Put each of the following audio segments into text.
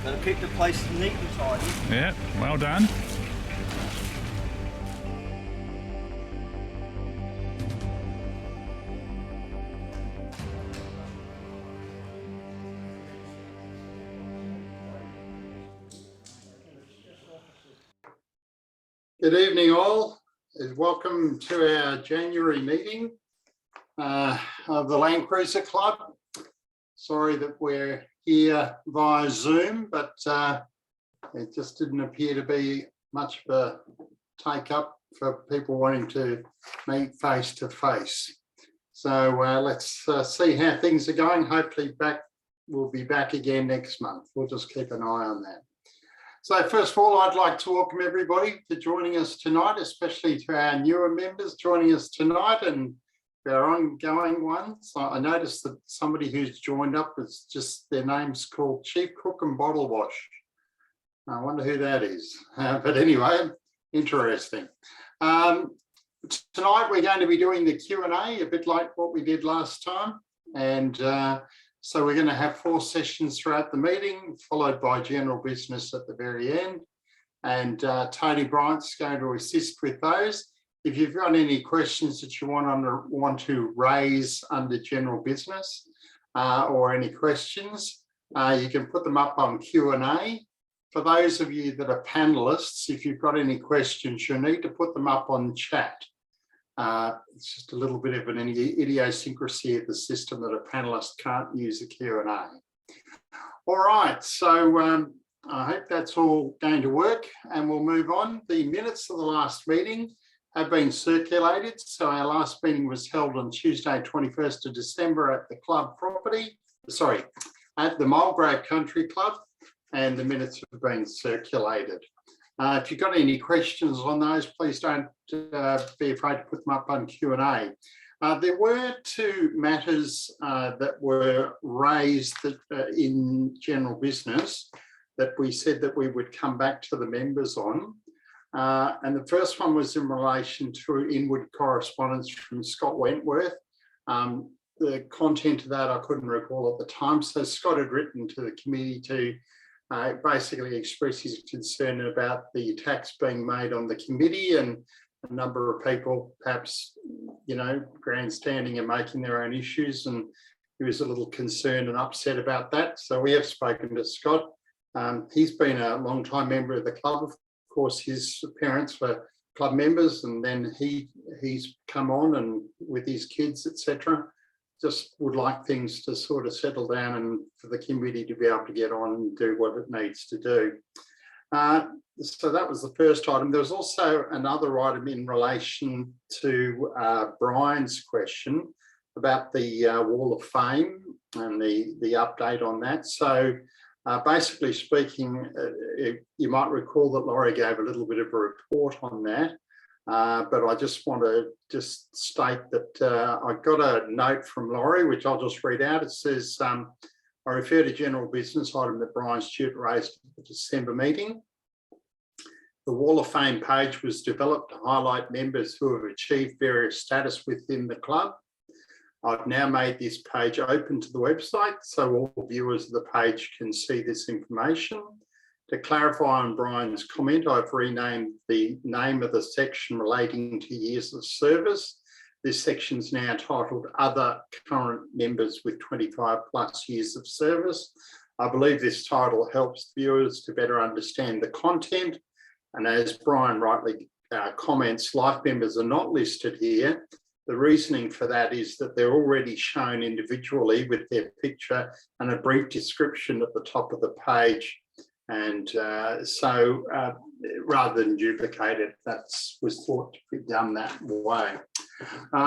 Got to keep the place neat and tidy. Yeah, well done. Good evening all, and welcome to our January meeting of the Land Cruiser Club. Sorry that we're here via Zoom, but it just didn't appear to be much of a take up for people wanting to meet face to face. So let's see how things are going. Hopefully we'll be back again next month. We'll just keep an eye on that. So first of all, I'd like to welcome everybody to joining us tonight, especially to our newer members joining us tonight and our ongoing ones. I noticed that somebody who's joined up is just, their name's called Chief Cook and Bottle Wash. I wonder who that is. But anyway, interesting. Tonight we're going to be doing the Q&A, a bit like what we did last time. And so we're going to have 4 sessions throughout the meeting, followed by general business at the very end. And Tony Bryant's going to assist with those. If you've got any questions that you want to raise under general business or any questions, you can put them up on Q&A. For those of you that are panelists, if you've got any questions, you'll need to put them up on chat. It's just a little bit of an idiosyncrasy of the system that a panelist can't use a Q&A. All right, so I hope that's all going to work and we'll move on. The minutes of the last meeting have been circulated. So our last meeting was held on Tuesday, 21st of December at the club property, at the Mulgrave Country Club, and the minutes have been circulated. If you've got any questions on those, please don't be afraid to put them up on Q&A. There were 2 matters that were raised in general business that we said that we would come back to the members on. And the first one was in relation to inward correspondence from Scott Wentworth. The content of that I couldn't recall at the time. So Scott had written to the committee to basically express his concern about the attacks being made on the committee and a number of people perhaps, you know, grandstanding and making their own issues. And he was a little concerned and upset about that. So we have spoken to Scott. He's been a long-time member of the club. Of course, his parents were club members, and then he's come on and with his kids, etc. Just would like things to sort of settle down and for the committee to be able to get on and do what it needs to do. So that was the first item. There was also another item in relation to Brian's question about the Wall of Fame and the update on that. So basically speaking, you might recall that Laurie gave a little bit of a report on that. But I just want to state that I got a note from Laurie, which I'll just read out. It says, I refer to general business item that Brian Stewart raised at the December meeting. The Wall of Fame page was developed to highlight members who have achieved various status within the club. I've now made this page open to the website so all viewers of the page can see this information. To clarify on Brian's comment, I've renamed the name of the section relating to years of service. This section is now titled Other Current Members with 25 plus years of service. I believe this title helps viewers to better understand the content. And as Brian rightly comments, life members are not listed here. The reasoning for that is that they're already shown individually with their picture and a brief description at the top of the page. And so rather than duplicate it, that was thought to be done that way.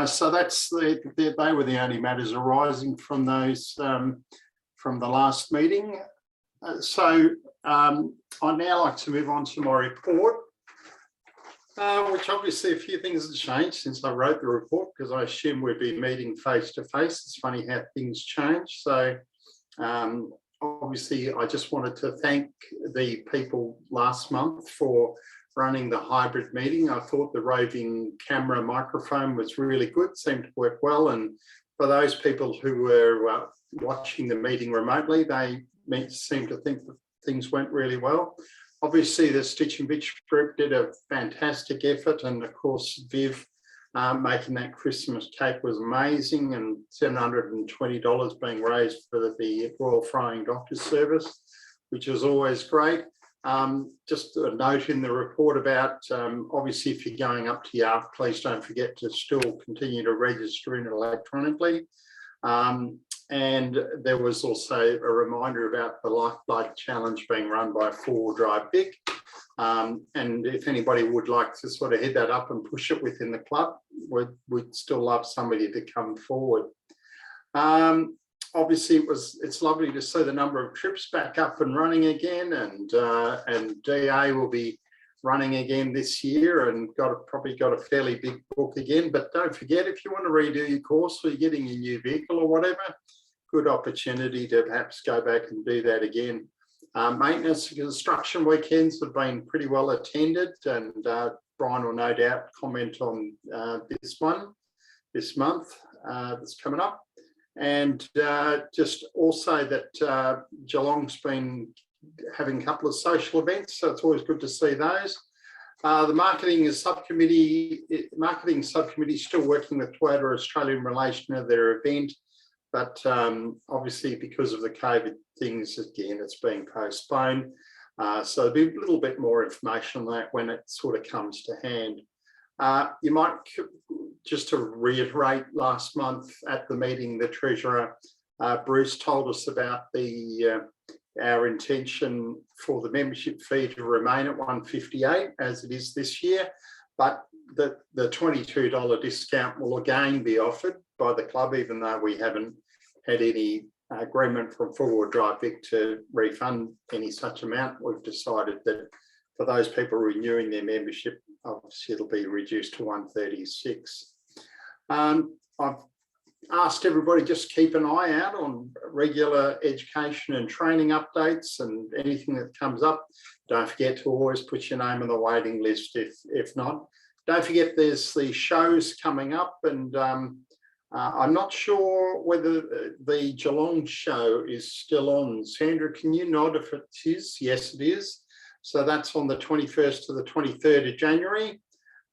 So they were the only matters arising from those from the last meeting. So I'd now like to move on to my report, which obviously a few things have changed since I wrote the report, because I assume we'd be meeting face to face. It's funny how things change. So obviously, I just wanted to thank the people last month for running the hybrid meeting. I thought the roving camera microphone was really good, seemed to work well. And for those people who were watching the meeting remotely, they seemed to think that things went really well. Obviously, the Stitch and Bitch group did a fantastic effort, and of course, Viv making that Christmas cake was amazing, and $720 being raised for the Royal Flying Doctor Service, which is always great. Just a note in the report about, obviously, if you're going up to Yarp, please don't forget to still continue to register in electronically. And there was also a reminder about the Lifeblood Challenge being run by 4 Drive Vic. And if anybody would like to sort of head that up and push it within the club, we'd still love somebody to come forward. Obviously, it's lovely to see the number of trips back up and running again, and DA will be running again this year and probably got a fairly big book again. But don't forget, if you want to redo your course or you're getting a new vehicle or whatever, good opportunity to perhaps go back and do that again. Maintenance and construction weekends have been pretty well attended, and Brian will no doubt comment on this month that's coming up. And just also that Geelong's been having a couple of social events, so it's always good to see those. The marketing subcommittee is still working with Toyota Australia in relation to their event, but obviously because of the COVID things, again, it's being postponed. So there'll be a little bit more information on that when it sort of comes to hand. You might, just to reiterate, last month at the meeting, the Treasurer, Bruce, told us about our intention for the membership fee to remain at $158 as it is this year, but the $22 discount will again be offered by the club, even though we haven't had any agreement from 4 Drive Vic to refund any such amount. We've decided that for those people renewing their membership, obviously it'll be reduced to $136. I've asked everybody just keep an eye out on regular education and training updates and anything that comes up. Don't forget to always put your name on the waiting list if not. Don't forget there's the shows coming up, and I'm not sure whether the Geelong show is still on. Sandra, can you nod if it is? Yes, it is. So that's on the 21st to the 23rd of January.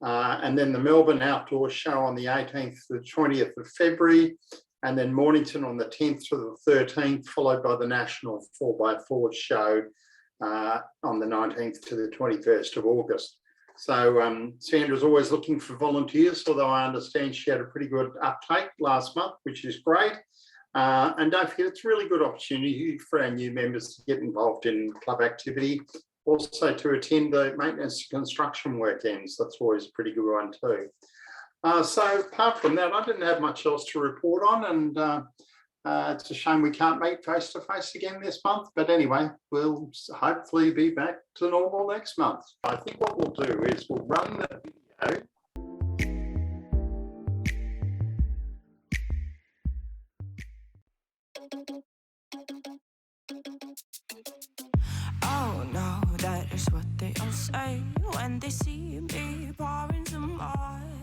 And then the Melbourne Outdoor Show on the 18th to the 20th of February, and then Mornington on the 10th to the 13th, followed by the National 4x4 Show on the 19th to the 21st of August. So Sandra's always looking for volunteers, although I understand she had a pretty good uptake last month, which is great. And don't forget, it's a really good opportunity for our new members to get involved in club activity. Also to attend the maintenance and construction weekends. That's always a pretty good one too. So apart from that, I didn't have much else to report on, and it's a shame we can't meet face to face again this month. But anyway, we'll hopefully be back to normal next month. I think what we'll do is we'll run the video. Oh no, that is what they all say when they see me pouring some wine.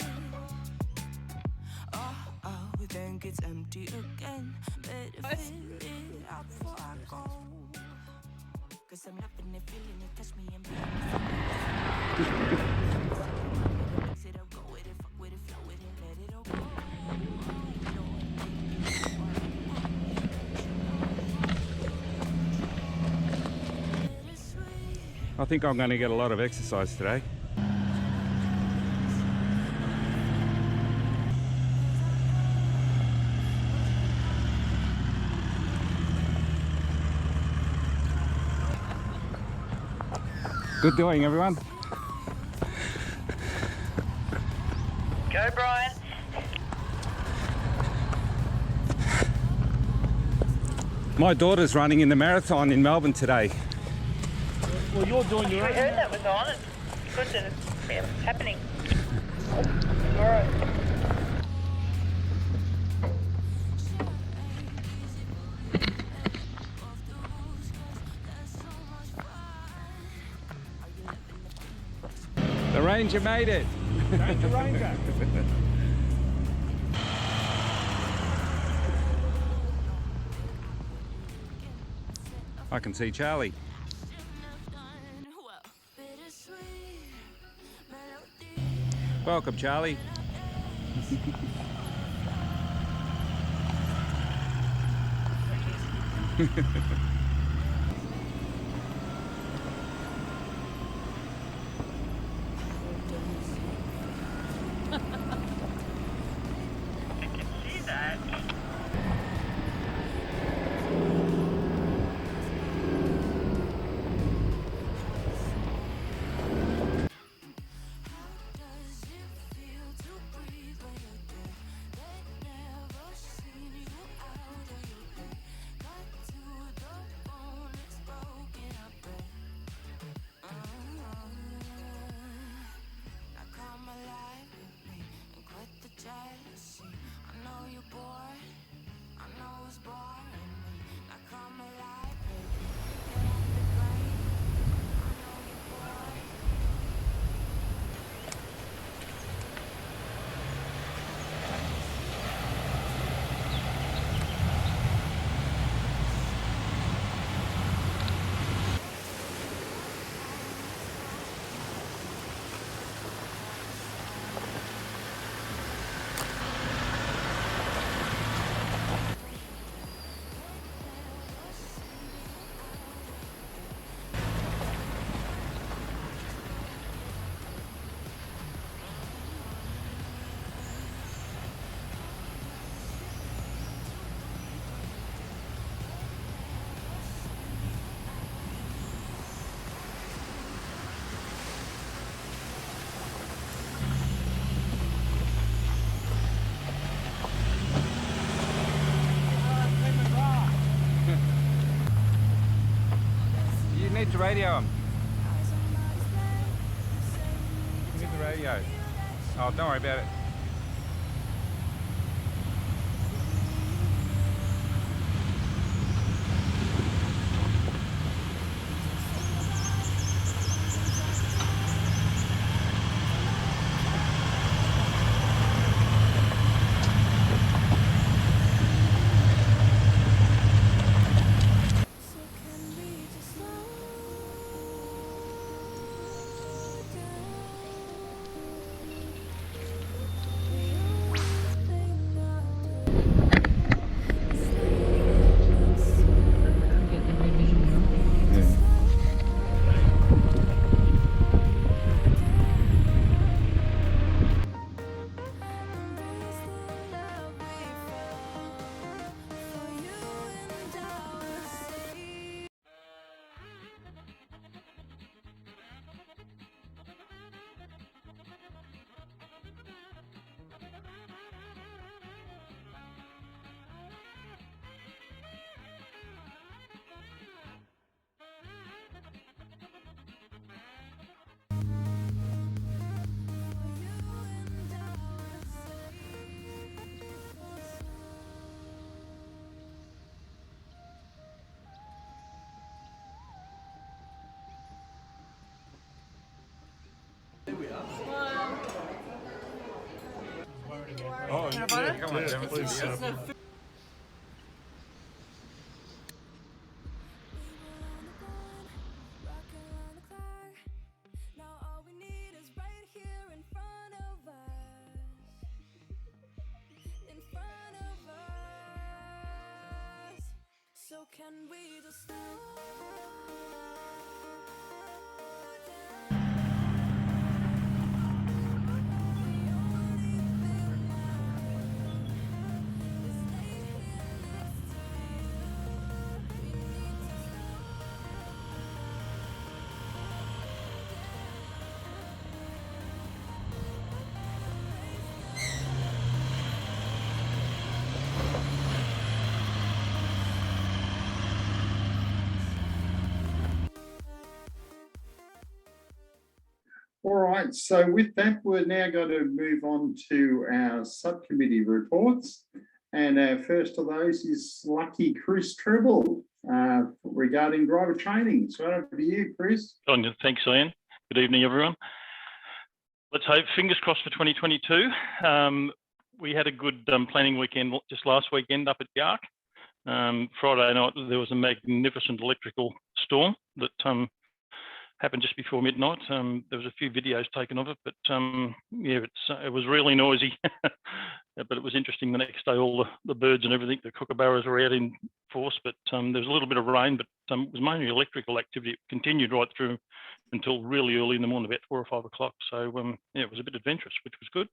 Oh, then gets empty again. Better fill it up before I go. Cause I'm loving it, feeling it, touch me and mix it up, go with it, fuck with it, flow with it, let it all go. I think I'm going to get a lot of exercise today. Good doing, everyone. Go, Brian. My daughter's running in the marathon in Melbourne today. Well, you're doing your We own. heard that was on. It's good that it's happening. All right. The Ranger made it. Ranger, Ranger. I can see Charlie. Welcome, Charlie. I can see that. Does it feel to breathe when you're dead? They never seen you out of your bed. Cut to the bone, it's broken up red. Now come alive with me and quit the jealousy. I know you're bored, I know it's boring me. Now come alive, baby, get off the brain. I know you're bored. You need to radio him. You need the radio. Oh, don't worry about it. So can we just slow down? The only thing I do is lay next to you. Embrace the love we found. For you and I will see. Oh, Yeah, come on, yeah, Devin. please. We were on the run, rocking around the clock. Now all we need is right here in front of us. In front of us. So can we just slow down? The only thing I do is lay here next to you. We need to slow All right, so with that, we're now going to move on to our subcommittee reports. And our first of those is Lucky Chris Treble regarding driver training. So over to you, Chris. Thanks, Ian. Good evening, everyone. Let's hope, fingers crossed for 2022. We had a good planning weekend just last weekend up at Yark. Friday night, there was a magnificent electrical storm that happened just before midnight. There was a few videos taken of it, but yeah, it was really noisy. But it was interesting. The next day, all the birds and everything, the kookaburras were out in force. But there was a little bit of rain, but it was mainly electrical activity. It continued right through until really early in the morning, about 4 or 5 o'clock. So yeah, it was a bit adventurous, which was good.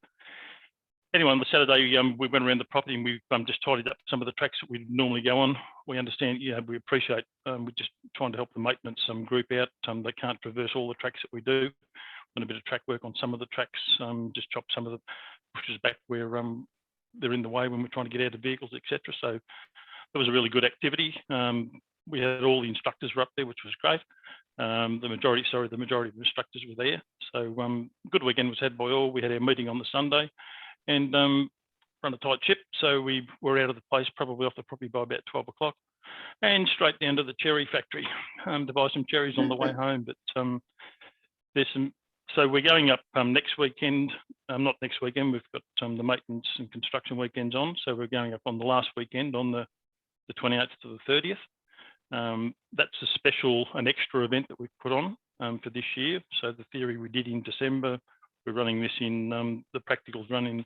Anyway, on the Saturday, we went around the property and we just tidied up some of the tracks that we normally go on. We understand, we appreciate, we're just trying to help the maintenance group out. They can't traverse all the tracks that we do. Done a bit of track work on some of the tracks, just chop some of the bushes back where they're in the way when we're trying to get out of vehicles, etc. So it was a really good activity. We had all the instructors were up there, which was great. The majority of the instructors were there. So good weekend was had by all. We had our meeting on the Sunday. And run a tight ship, so we were out of the place, probably off the property by about 12 o'clock, and straight down to the cherry factory to buy some cherries on the way home. But there's some, so we're going up next weekend. Not next weekend. We've got the maintenance and construction weekends on, so we're going up on the last weekend on the 28th to the 30th. That's an extra event that we've put on for this year. So the theory we did in December. We're running this in, the practicals running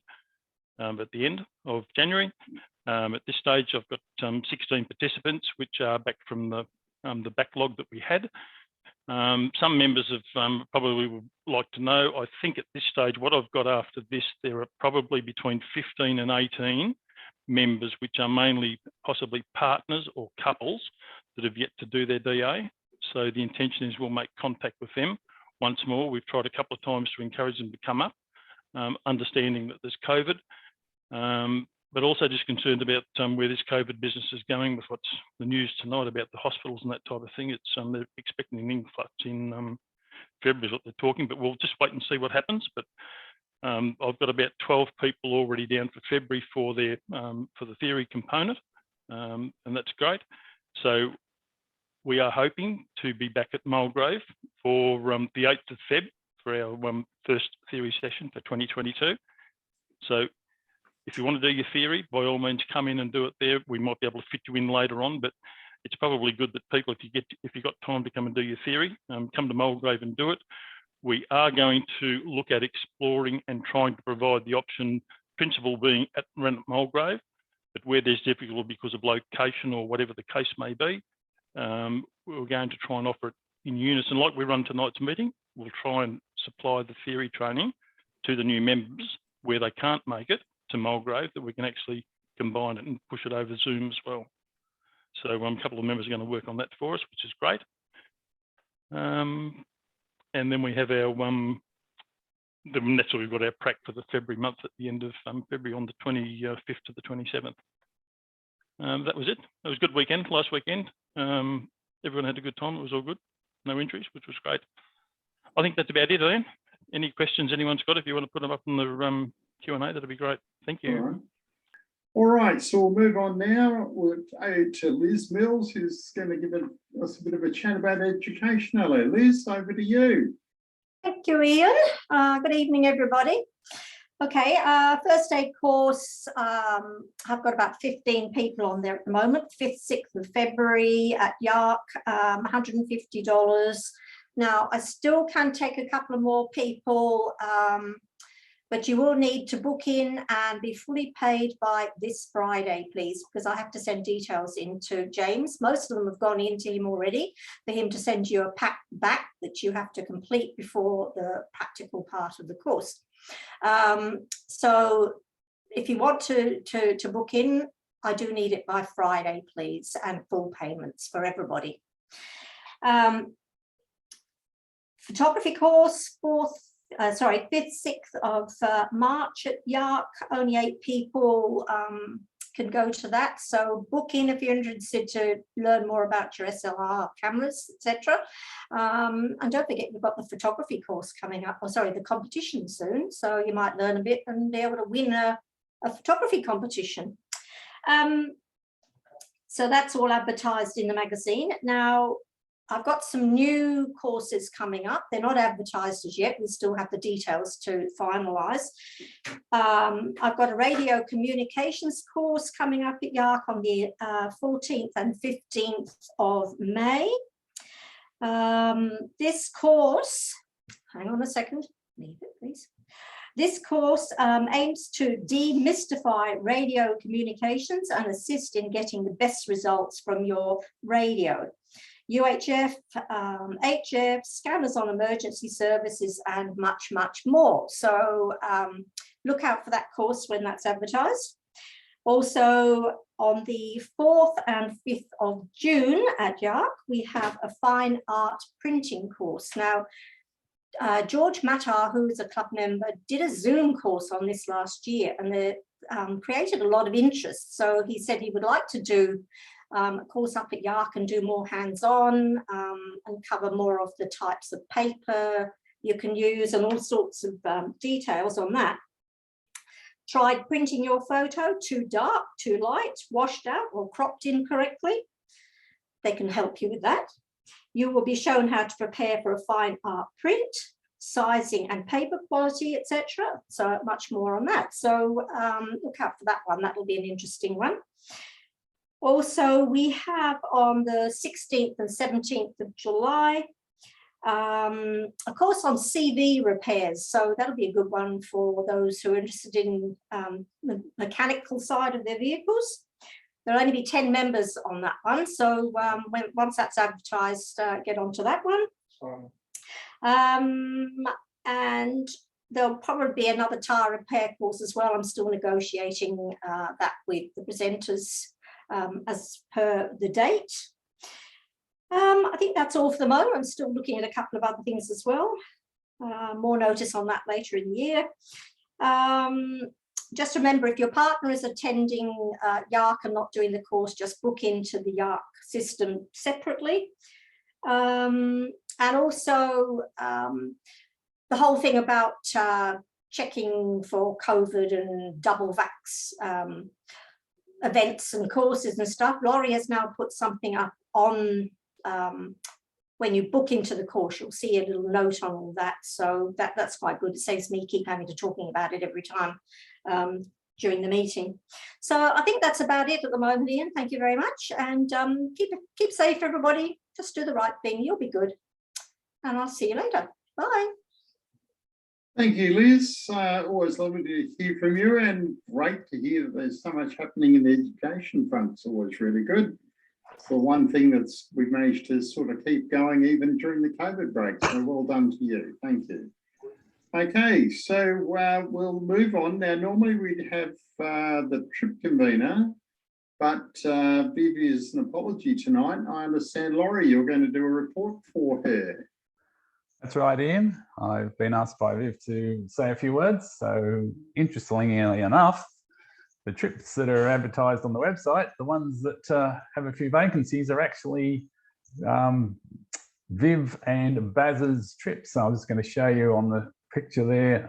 at the end of January. At this stage, I've got 16 participants, which are back from the backlog that we had. Some members have probably would like to know, I think at this stage, what I've got after this, there are probably between 15 and 18 members, which are mainly possibly partners or couples that have yet to do their DA. So the intention is we'll make contact with them. Once more, we've tried a couple of times to encourage them to come up, understanding that there's COVID, but also just concerned about where this COVID business is going with what's the news tonight about the hospitals and that type of thing. It's they're expecting an influx in February is what they're talking, but we'll just wait and see what happens. But I've got about 12 people already down for February for their for the theory component, and that's great. So we are hoping to be back at Mulgrave for the 8th of Feb for our first theory session for 2022. So if you want to do your theory, by all means come in and do it there. We might be able to fit you in later on, but it's probably good that people, if you've got time to come and do your theory, come to Mulgrave and do it. We are going to look at exploring and trying to provide the option, principal being at Mulgrave, but where there's difficulty because of location or whatever the case may be, we're going to try and offer it in unison. Like we run tonight's meeting, we'll try and supply the theory training to the new members where they can't make it to Mulgrave, that we can actually combine it and push it over Zoom as well. So a couple of members are going to work on that for us, which is great. And then we have our, that's why we've got our prac for the February month at the end of February on the 25th to the 27th. That was it. It was a good weekend, last weekend. Everyone had a good time. It was all good. No injuries, which was great. I think that's about it, Ian. Any questions anyone's got, if you want to put them up on the Q&A, that'd be great. Thank you. All right, so we'll move on now to Liz Mills, who's going to give us a bit of a chat about education. Hello, Liz, over to you. Thank you, Ian. Good evening, everybody. Okay, first aid course, I've got about 15 people on there at the moment, 5th, 6th of February at Yark, $150. Now, I still can take a couple of more people, but you will need to book in and be fully paid by this Friday, please, because I have to send details in to James. Most of them have gone in to him already for him to send you a pack back that you have to complete before the practical part of the course. So if you want to book in, I do need it by Friday, please, and full payments for everybody. Photography course, 5th, 6th of March at Yark. Only 8 people can go to that. So book in if you're interested to learn more about your SLR cameras, etc. And don't forget, you've got the photography course coming up, or sorry, the competition soon. So you might learn a bit and be able to win a photography competition. So that's all advertised in the magazine. Now, I've got some new courses coming up. They're not advertised as yet. We still have the details to finalise. I've got a radio communications course coming up at Yark on the 14th and 15th of May. This course, hang on a second, leave it please. This course aims to demystify radio communications and assist in getting the best results from your radio. UHF, HF, scanners on emergency services, and much, much more. So look out for that course when that's advertised. Also, on the 4th and 5th of June at Yark, we have a fine art printing course. Now, George Mattar, who is a club member, did a Zoom course on this last year, and it created a lot of interest. So he said he would like to do a course up at Yark and do more hands-on and cover more of the types of paper you can use and all sorts of details on that. Tried printing your photo too dark, too light, washed out or cropped incorrectly? They can help you with that. You will be shown how to prepare for a fine art print, sizing and paper quality, etc. So much more on that. So look out for that one. That will be an interesting one. Also, we have on the 16th and 17th of July, a course on CV repairs. So that'll be a good one for those who are interested in the mechanical side of their vehicles. There'll only be 10 members on that one. So once that's advertised, get onto that one. And there'll probably be another tyre repair course as well. I'm still negotiating that with the presenters as per the date. I think that's all for the moment. I'm still looking at a couple of other things as well. More notice on that later in the year. Just remember, if your partner is attending Yark and not doing the course, just book into the Yark system separately. And also the whole thing about checking for COVID and double vax events and courses and stuff. Laurie has now put something up on when you book into the course, you'll see a little note on all that. So that's quite good. It saves me keep having to talking about it every time during the meeting. So I think that's about it at the moment, Ian. Thank you very much. And keep safe, everybody. Just do the right thing. You'll be good. And I'll see you later. Bye. Thank you, Liz. Always lovely to hear from you, and great to hear that there's so much happening in the education front. It's always really good. It's the one thing that's we've managed to sort of keep going even during the COVID break. So well done to you. Thank you. Okay, so we'll move on. Now, normally we'd have the trip convener, but Viv is an apology tonight. I understand, Laurie, you're going to do a report for her. That's right, Ian. I've been asked by Viv to say a few words. So interestingly enough, the trips that are advertised on the website, the ones that have a few vacancies are actually Viv and Baz's trips. So I'm just going to show you on the picture there.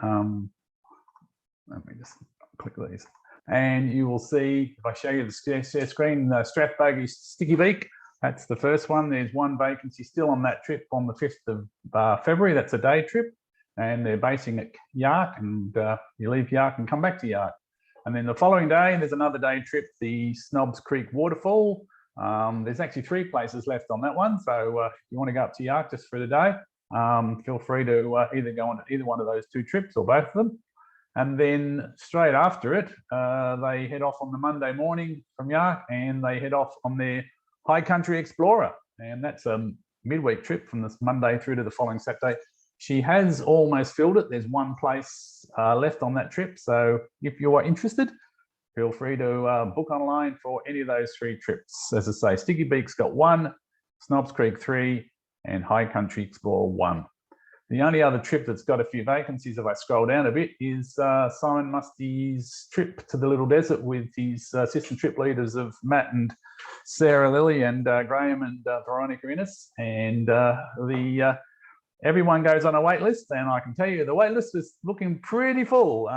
Let me just click these. And you will see, if I show you the share screen, the Strathbogie Sticky Beak, that's the first one. There's one vacancy still on that trip on the 5th of February. That's a day trip. And they're basing at Yark, and you leave Yark and come back to Yark. And then the following day, there's another day trip, the Snobs Creek Waterfall. There's actually 3 places left on that one. So if you want to go up to Yark just for the day, feel free to either go on either one of those 2 trips or both of them. And then straight after it, they head off on the Monday morning from Yark, and they head off on their High Country Explorer. And that's a midweek trip from this Monday through to the following Saturday. She has almost filled it. There's 1 place left on that trip. So if you are interested, feel free to book online for any of those 3 trips. As I say, Sticky Beak's got 1, Snobs Creek 3, and High Country Explorer 1. The only other trip that's got a few vacancies, if I scroll down a bit, is Simon Musty's trip to the Little Desert with his assistant trip leaders of Matt and Sarah Lilly and Graham and Veronica Innes. And everyone goes on a wait list, and I can tell you the wait list is looking pretty full.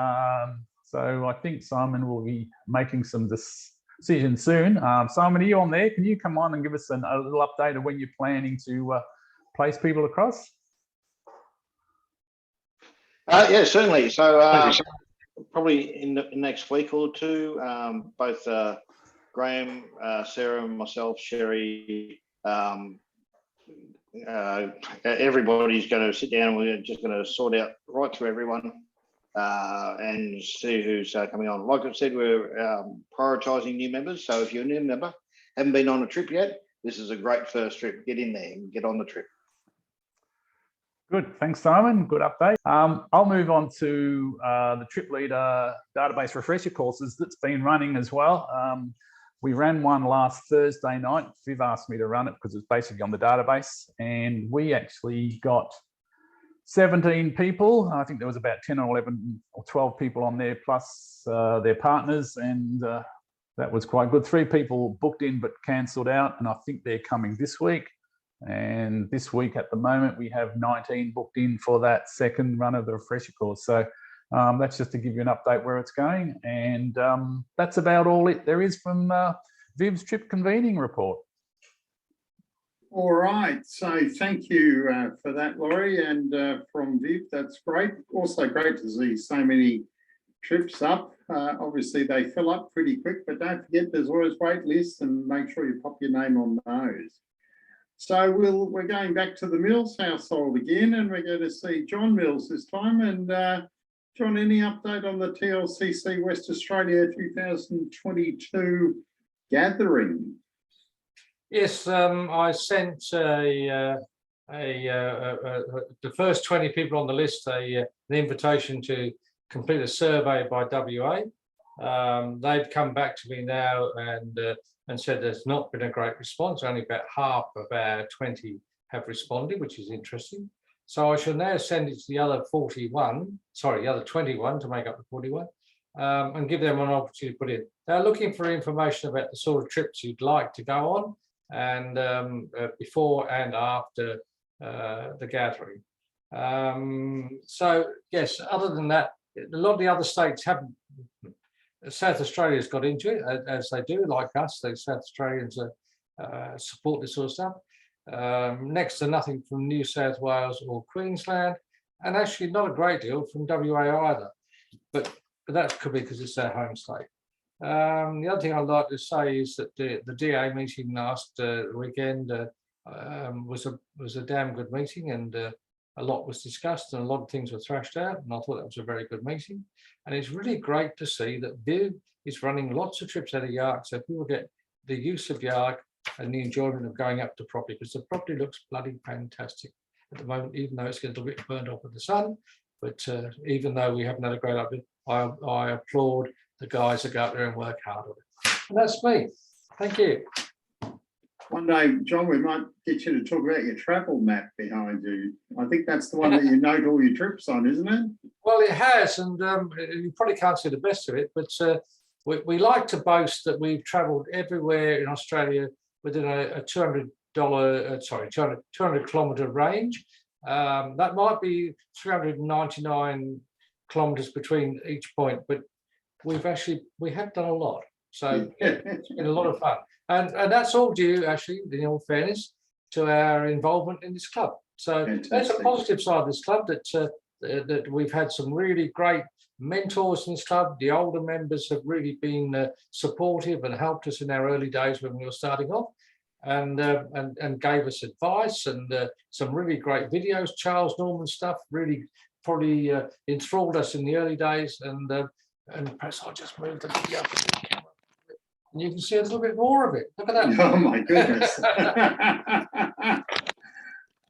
So I think Simon will be making some decisions soon. Simon, are you on there? Can you come on and give us a little update of when you're planning to place people across? Yeah, certainly. So probably in the next week or 2, both Graham, Sarah, myself, Sherry, everybody's going to sit down and we're just going to sort out right through everyone and see who's coming on. Like I said, we're prioritising new members. So if you're a new member, haven't been on a trip yet, this is a great first trip. Get in there and get on the trip. Good, thanks Simon, good update. I'll move on to the Trip Leader database refresher courses that's been running as well. We ran one last Thursday night. Viv asked me to run it because it's basically on the database, and we actually got 17 people. I think there was about 10 or 11 or 12 people on there, plus their partners, and that was quite good. 3 people booked in but cancelled out, and I think they're coming this week. And this week at the moment, we have 19 booked in for that second run of the refresher course. So that's just to give you an update where it's going. And that's about all there is from Viv's trip convening report. All right, so thank you for that, Laurie, and from Viv, that's great. Also great to see so many trips up. Obviously they fill up pretty quick, but don't forget there's always wait lists, and make sure you pop your name on those. So we're going back to the Mills household again, and we're going to see John Mills this time. And John, any update on the TLCC West Australia 2022 gathering? Yes, I sent the first 20 people on the list an invitation to complete a survey by WA. They've come back to me now and said there's not been a great response. Only about half of our 20 have responded, which is interesting. So I shall now send it to the other 21 to make up the 41, and give them an opportunity to put in. They're looking for information about the sort of trips you'd like to go on, and before and after the gathering. So yes, other than that, a lot of the other states haven't. South Australia's got into it, as they do, like us. The South Australians support this sort of stuff. Next to nothing from New South Wales or Queensland, and actually not a great deal from WA either. But that could be because it's their home state. The other thing I'd like to say is that the DA meeting last weekend was a damn good meeting, and a lot was discussed and a lot of things were thrashed out, and I thought that was a very good meeting. And it's really great to see that Viv is running lots of trips out of Yark, so people get the use of Yark and the enjoyment of going up to property, because the property looks bloody fantastic at the moment, even though it's getting a little bit burnt off with the sun. But even though we haven't had a great update, I applaud the guys that go out there and work hard on it. And that's me. Thank you. One day, John, we might get you to talk about your travel map behind you. I think that's the one that you note all your trips on, isn't it? Well, it has, and you probably can't see the best of it, but we like to boast that we've travelled everywhere in Australia within a $200 kilometre range. That might be 399 kilometres between each point, but we have done a lot. So yeah, it's been a lot of fun. And that's all due, actually, in all fairness, to our involvement in this club. So that's a positive side of this club, that we've had some really great mentors in this club. The older members have really been supportive and helped us in our early days when we were starting off, and gave us advice and some really great videos. Charles Norman stuff really probably enthralled us in the early days, and perhaps I'll just move the video up to the camera. And you can see a little bit more of it. Look at that. Oh my goodness.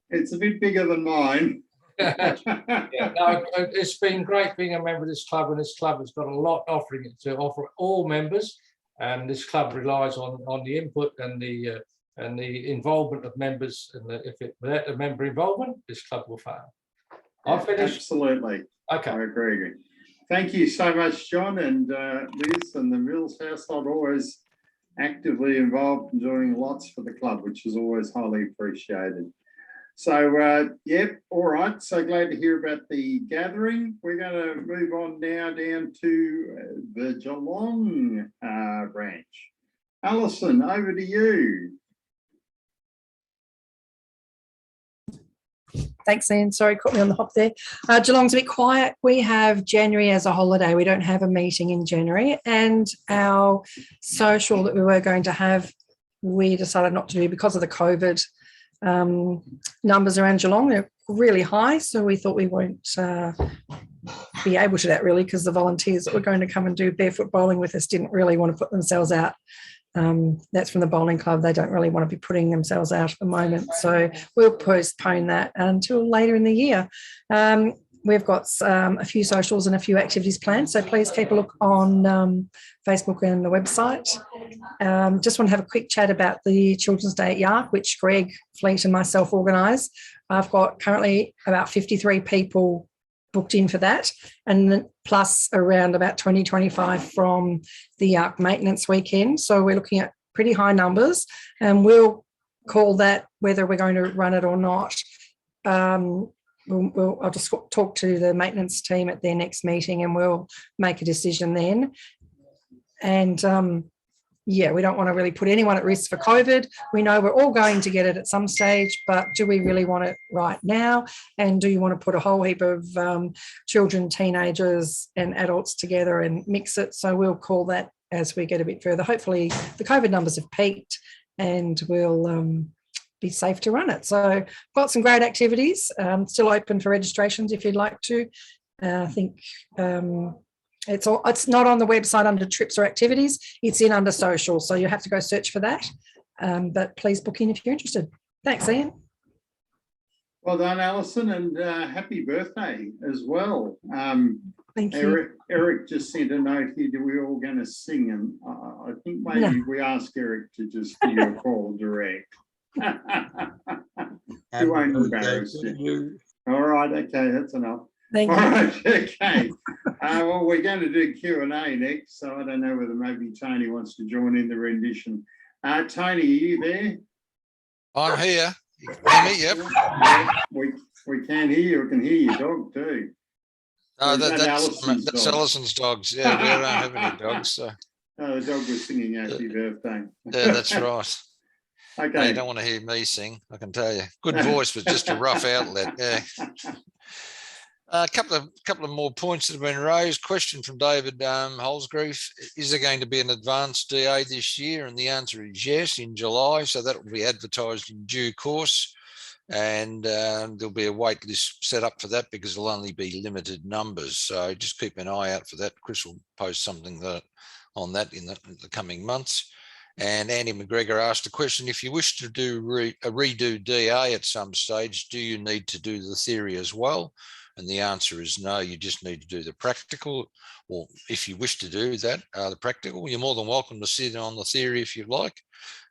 It's a bit bigger than mine. Yeah, no, it's been great being a member of this club, and this club has got a lot offering it to offer all members, and this club relies on the input and the involvement of members, and without the member involvement, this club will fail. I've finished. Absolutely. Okay. I agree. Thank you so much, John, and Liz and the Mills household, always actively involved in doing lots for the club, which is always highly appreciated. So, yep, all right. So glad to hear about the gathering. We're going to move on now down to the Geelong branch. Alison, over to you. Thanks, Ian. Sorry, caught me on the hop there. Geelong's a bit quiet. We have January as a holiday. We don't have a meeting in January. And our social that we were going to have, we decided not to do because of the COVID numbers around Geelong. They're really high, so we thought we won't be able to that really, because the volunteers that were going to come and do barefoot bowling with us didn't really want to put themselves out. That's from the bowling club. They don't really want to be putting themselves out at the moment, so we'll postpone that until later in the year. We've got a few socials and a few activities planned, so please keep a look on Facebook and the website. Just want to have a quick chat about the Children's Day at Yark, which Greg Fleet and myself organised. I've got currently about 53 people booked in for that, and plus around about 20-25 from the Yark maintenance weekend. So we're looking at pretty high numbers, and we'll call that whether we're going to run it or not. I'll just talk to the maintenance team at their next meeting and we'll make a decision then. And yeah, we don't want to really put anyone at risk for COVID. We know we're all going to get it at some stage, but do we really want it right now? And do you want to put a whole heap of children, teenagers and adults together and mix it? So we'll call that as we get a bit further. Hopefully the COVID numbers have peaked and we'll be safe to run it. So got some great activities, still open for registrations if you'd like to. I think it's not on the website under trips or activities, it's in under social, so you have to go search for that. But please book in if you're interested. Thanks, Ian. Well done, Alison, and happy birthday as well. Thank you. Eric just sent a note here that we're all going to sing, and I think maybe we ask Eric to just give you a call direct. He won't embarrass you. All right, okay, that's enough. Thank All you. right, okay. Well, we're going to do Q&A next, so I don't know whether maybe Tony wants to join in the rendition. Tony, are you there? I'm here. You can hear me? Yep. Yeah, we can hear you. We can hear your dog too. Oh, That's that's Alison's dogs. Yeah, we don't have any dogs. So. Oh, the dog was singing happy birthday. Yeah, that's right. Okay. No, you don't want to hear me sing, I can tell you. Good voice, but just a rough outlet. Yeah. A couple of more points that have been raised. Question from David Holsgrove. Is there going to be an advanced DA this year? And the answer is yes, in July. So that will be advertised in due course. And there'll be a wait list set up for that because there'll only be limited numbers. So just keep an eye out for that. Chris will post something on that in the coming months. And Andy McGregor asked a question, if you wish to do a redo DA at some stage, do you need to do the theory as well? And the answer is no, you just need to do the practical. Or if you wish to do that, the practical, you're more than welcome to sit on the theory if you like.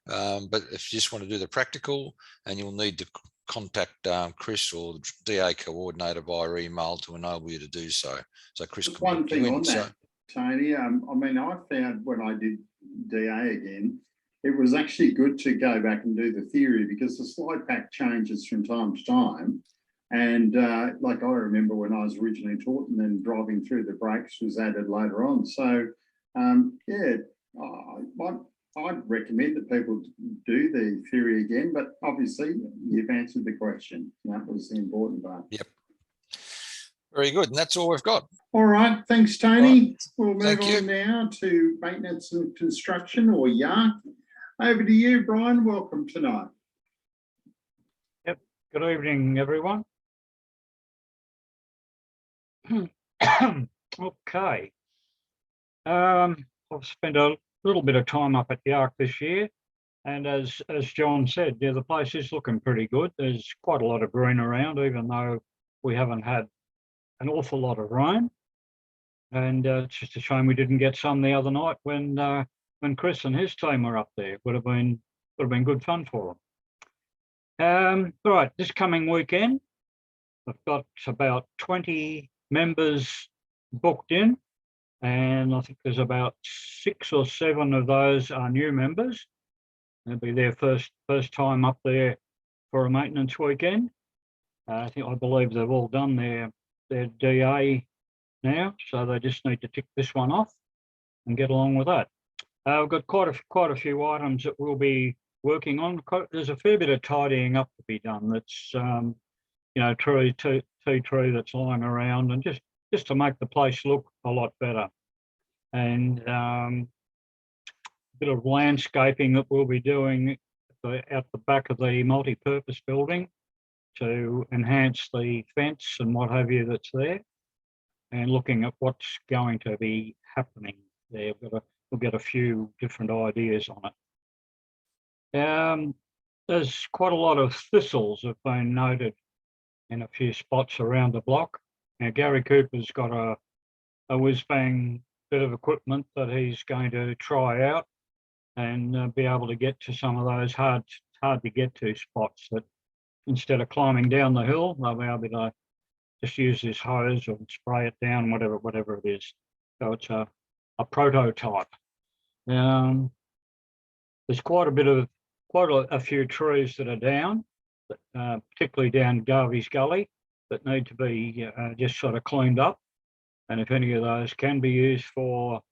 But if you just want to do the practical, and you'll need to contact Chris or the DA coordinator via email to enable you to do so. So Chris can one thing on so. that, Tony. I mean, I found when I did DA again, it was actually good to go back and do the theory because the slide pack changes from time to time. And like I remember when I was originally taught, and then driving through the brakes was added later on. So yeah, I'd recommend that people do the theory again, but obviously you've answered the question. That was the important part. Yep. Very good. And that's all we've got. All right. Thanks, Tony. Right. We'll move on now to maintenance and construction, or Yark. Over to you, Brian. Welcome tonight. Yep. Good evening, everyone. Okay. I've spent a little bit of time up at Yark this year, and as John said, yeah, the place is looking pretty good. There's quite a lot of green around, even though we haven't had an awful lot of rain. And it's just a shame we didn't get some the other night when Chris and his team were up there. Would have been good fun for them. All right, this coming weekend, I've got about 20 members booked in, and I think there's about 6 or 7 of those are new members. It'll be their first time up there for a maintenance weekend. I believe they've all done their DA now, so they just need to tick this one off and get along with that. We've got quite a few items that we'll be working on. There's a fair bit of tidying up to be done. That's tea tree that's lying around, and just to make the place look a lot better. And a bit of landscaping that we'll be doing at out the back of the multi-purpose building to enhance the fence and what have you that's there, and looking at what's going to be happening there. We'll get a few different ideas on it. There's quite a lot of thistles have been noted in a few spots around the block. Now, Gary Cooper's got a whiz-bang bit of equipment that he's going to try out and be able to get to some of those hard to get to spots that instead of climbing down the hill, they'll be able to just use this hose or spray it down, whatever it is. So it's a prototype. There's quite a few trees that are down, particularly down Garvey's Gully, that need to be just sort of cleaned up. And if any of those can be used for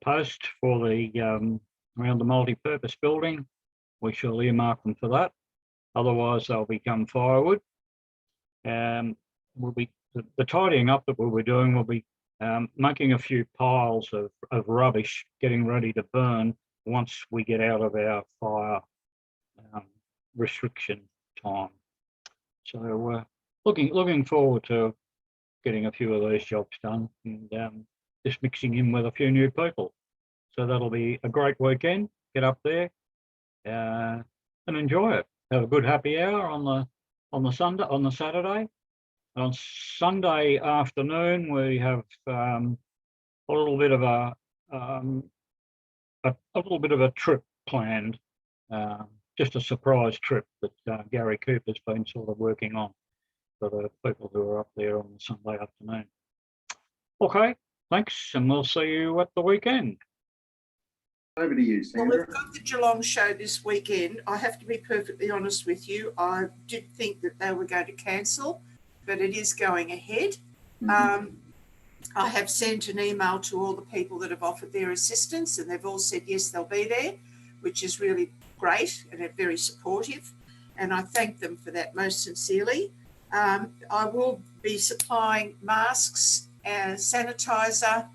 post for the around the multi-purpose building, we shall earmark them for that. Otherwise, they'll become firewood. We'll be the tidying up that we'll be doing will be making a few piles of rubbish, getting ready to burn once we get out of our fire restriction time. So looking forward to getting a few of these jobs done and just mixing in with a few new people. So that'll be a great weekend. Get up there and enjoy it. Have a good happy hour on the Saturday. On Sunday afternoon, we have a little bit of a trip planned, just a surprise trip that Gary Cooper's been sort of working on for the people who are up there on the Sunday afternoon. Okay, thanks, and we'll see you at the weekend. Over to you, Sandra. Well, we've got the Geelong show this weekend. I have to be perfectly honest with you. I did think that they were going to cancel, but it is going ahead. I have sent an email to all the people that have offered their assistance, and they've all said yes, they'll be there, which is really great and they're very supportive. And I thank them for that most sincerely. I will be supplying masks, sanitizer,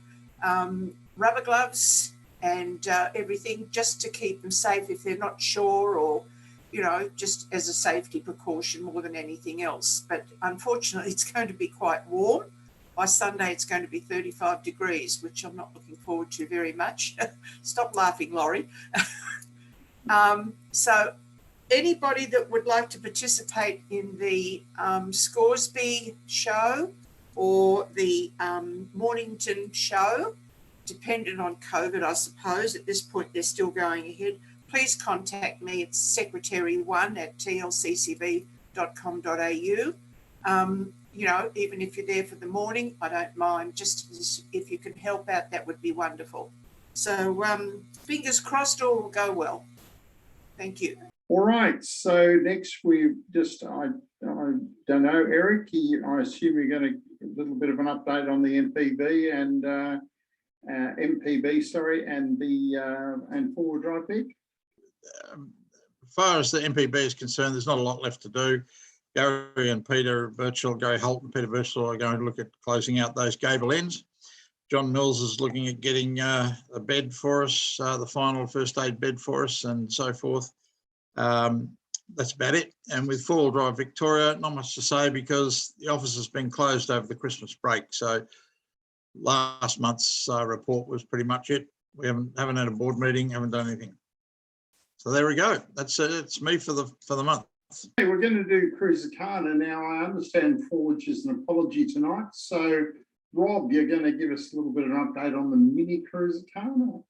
rubber gloves, and everything just to keep them safe if they're not sure, or, you know, just as a safety precaution more than anything else. But unfortunately, it's going to be quite warm. By Sunday, it's going to be 35 degrees, which I'm not looking forward to very much. Stop laughing, Laurie. So anybody that would like to participate in the Scoresby show or the Mornington show, dependent on COVID, I suppose. At this point, they're still going ahead. Please contact me. It's secretary1@tlccv.com.au. You know, even if you're there for the morning, I don't mind. Just if you can help out, that would be wonderful. So fingers crossed, all will go well. Thank you. All right. So next we just, I don't know, Eric, I assume you're going to give a little bit of an update on the MPB and and four-wheel drive big. As far as the MPB is concerned, there's not a lot left to do. Gary and Peter Birchall, Gary Holt and Peter Birchall are going to look at closing out those gable ends. John Mills is looking at getting a bed for us, the final first aid bed for us and so forth. That's about it. And with four-wheel drive Victoria, not much to say because the office has been closed over the Christmas break. So last month's report was pretty much it. We haven't had a board meeting, haven't done anything. So there we go. That's it. It's me for the month. Hey, we're going to do Cruisacana now. I understand Forge is an apology tonight. So Rob, you're going to give us a little bit of an update on the mini Cruisacana.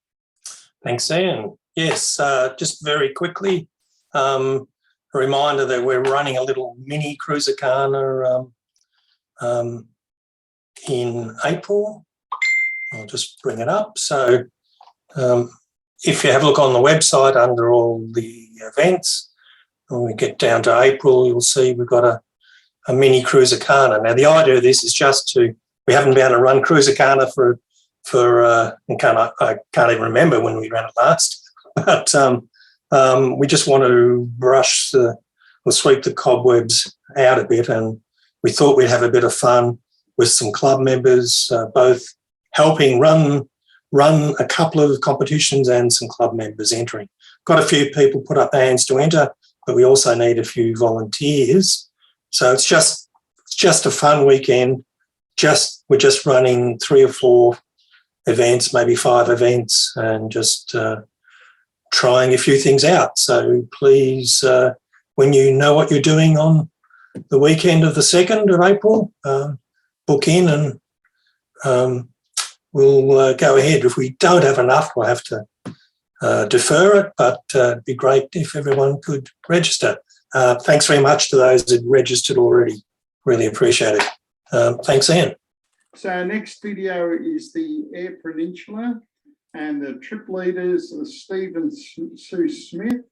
Thanks, Ian. Yes, just very quickly, a reminder that we're running a little mini Cruisacana in April. I'll just bring it up. So if you have a look on the website under all the events, when we get down to April, you'll see we've got a mini Cruisacana. Now, the idea of this is just we haven't been able to run Cruisacana for I can't even remember when we ran it last, but we just want to sweep the cobwebs out a bit, and we thought we'd have a bit of fun with some club members, both helping run a couple of competitions and some club members entering. got a few people put up their hands to enter, but we also need a few volunteers. So it's just a fun weekend. We're just running 3 or 4 events, maybe 5 events, and just trying a few things out. So please, when you know what you're doing on the weekend of the 2nd of April, book in and we'll go ahead. If we don't have enough, we'll have to defer it, but it'd be great if everyone could register. Thanks very much to those that registered already. Really appreciate it. Thanks, Ian. So our next video is the Air Peninsula, and the trip leaders are Steve and Sue Smith.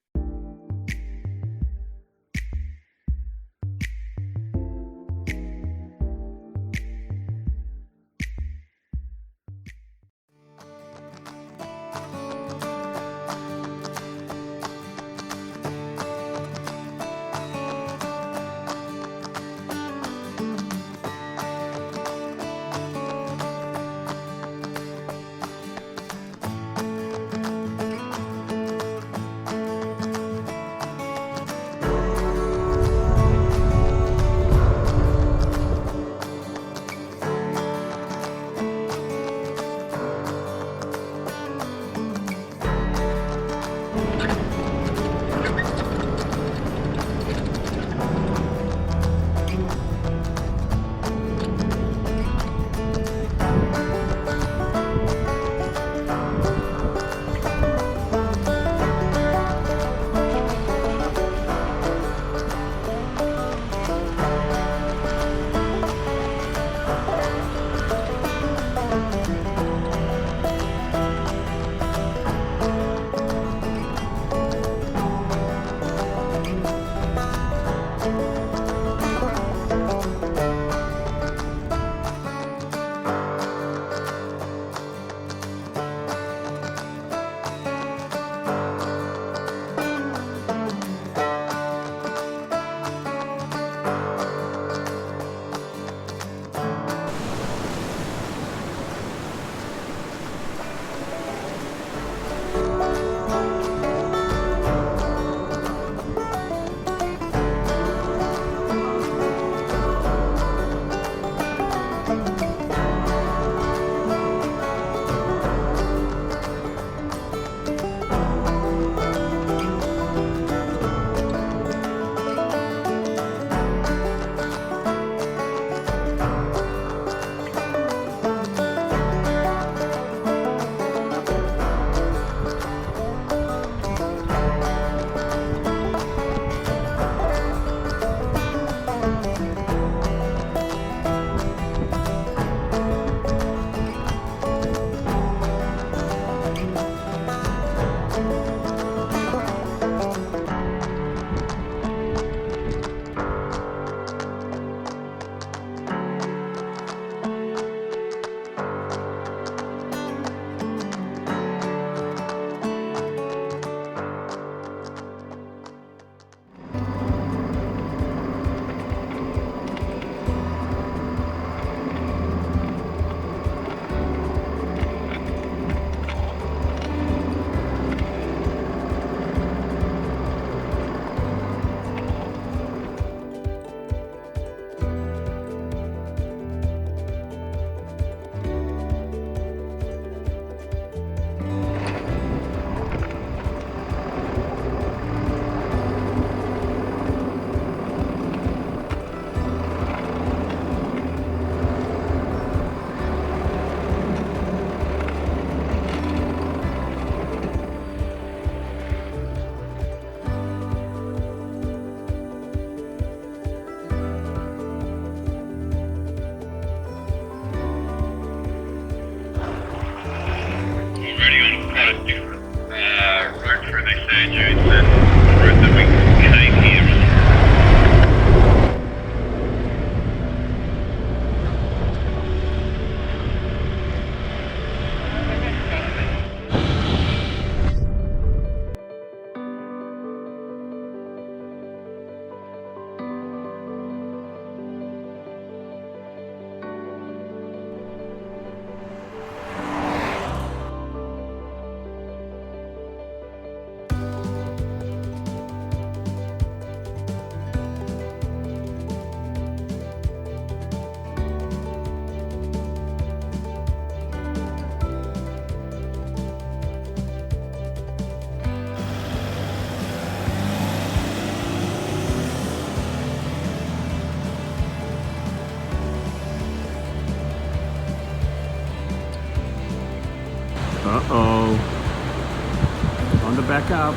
back up.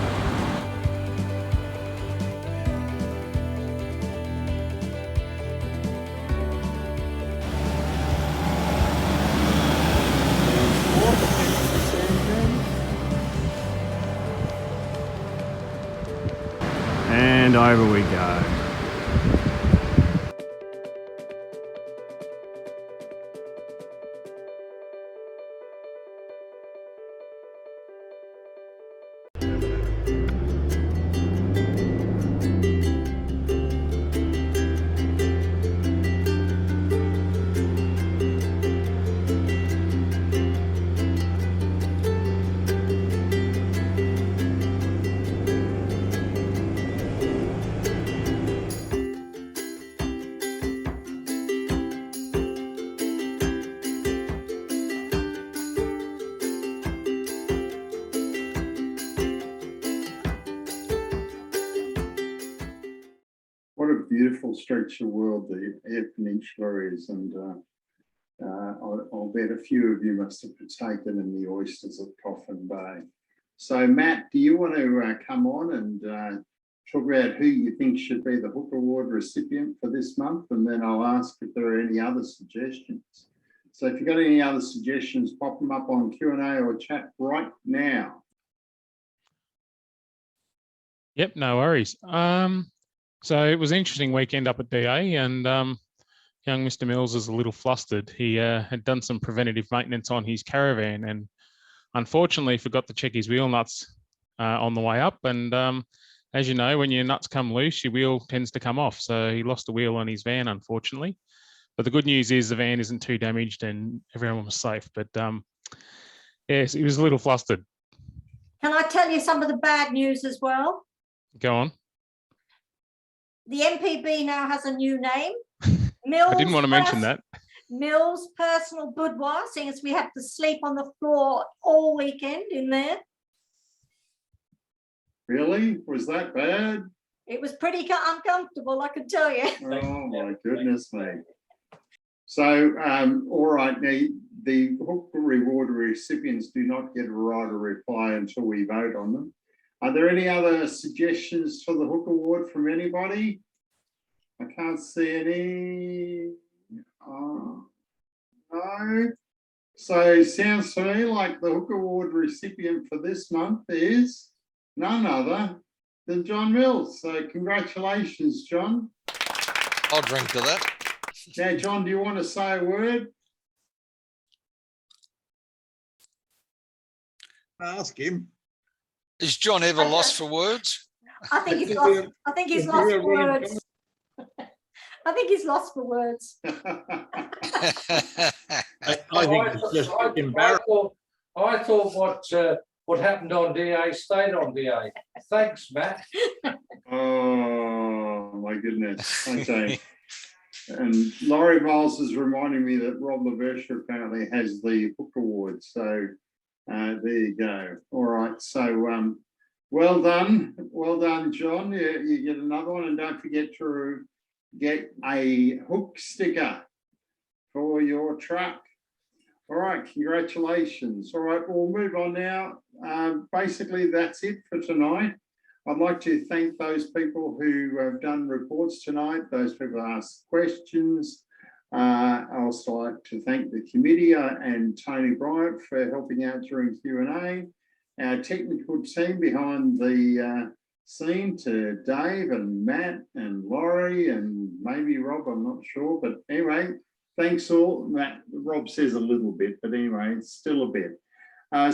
And over we go. What a beautiful stretch of world the Air Peninsula is, and I'll bet a few of you must have partaken in the oysters at Coffin Bay. So Matt, do you want to come on and talk about who you think should be the Hook Award recipient for this month, and then I'll ask if there are any other suggestions. So if you've got any other suggestions, pop them up on Q&A or chat right now. Yep, no worries. So it was an interesting weekend up at DA, and young Mr. Mills is a little flustered. He had done some preventative maintenance on his caravan and unfortunately forgot to check his wheel nuts on the way up. And as you know, when your nuts come loose, your wheel tends to come off. So he lost the wheel on his van, unfortunately. But the good news is the van isn't too damaged and everyone was safe. But yes, he was a little flustered. Can I tell you some of the bad news as well? Go on. The MPB now has a new name. Mills. I didn't want to mention that. Mills Personal Boudoir, seeing as we had to sleep on the floor all weekend in there. Really? Was that bad? It was pretty uncomfortable, I can tell you. Oh my goodness me. So, all right, now the Hook Reward recipients do not get a right of reply until we vote on them. Are there any other suggestions for the Hook Award from anybody? I can't see any. No. So sounds to me like the Hook Award recipient for this month is none other than John Mills. So congratulations, John. I'll drink to that. Now, John, do you want to say a word? Ask him. Is John ever lost for words? I think he's lost. I think he's lost for words. I think he's lost for words. I think it's just embarrassing. I thought what happened on DA stayed on DA. Thanks, Matt. Oh my goodness. Okay. And Laurie Miles is reminding me that Rob Laverche apparently has the Hook Award. So there you go. All right. So well done, John. You get another one, and don't forget to get a hook sticker for your truck. All right, congratulations. All right, we'll move on now. Basically, that's it for tonight. I'd like to thank those people who have done reports tonight, those people who asked questions. I also like to thank the committee and Tony Bryant for helping out during Q&A. Our technical team behind the scene to Dave and Matt and Laurie and maybe Rob, I'm not sure. But anyway, thanks all. Matt, Rob says a little bit, but anyway, it's still a bit.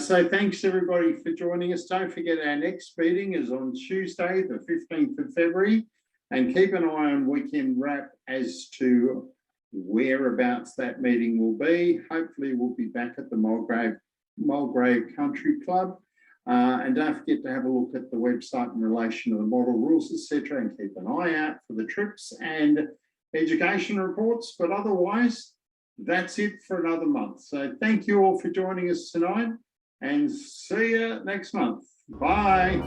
So thanks everybody for joining us. Don't forget our next meeting is on Tuesday, the 15th of February, and keep an eye on Weekend Wrap as to whereabouts that meeting will be. Hopefully we'll be back at the Mulgrave Country Club. And don't forget to have a look at the website in relation to the model rules, etc., and keep an eye out for the trips and education reports. But otherwise, that's it for another month. So thank you all for joining us tonight, and see you next month. Bye.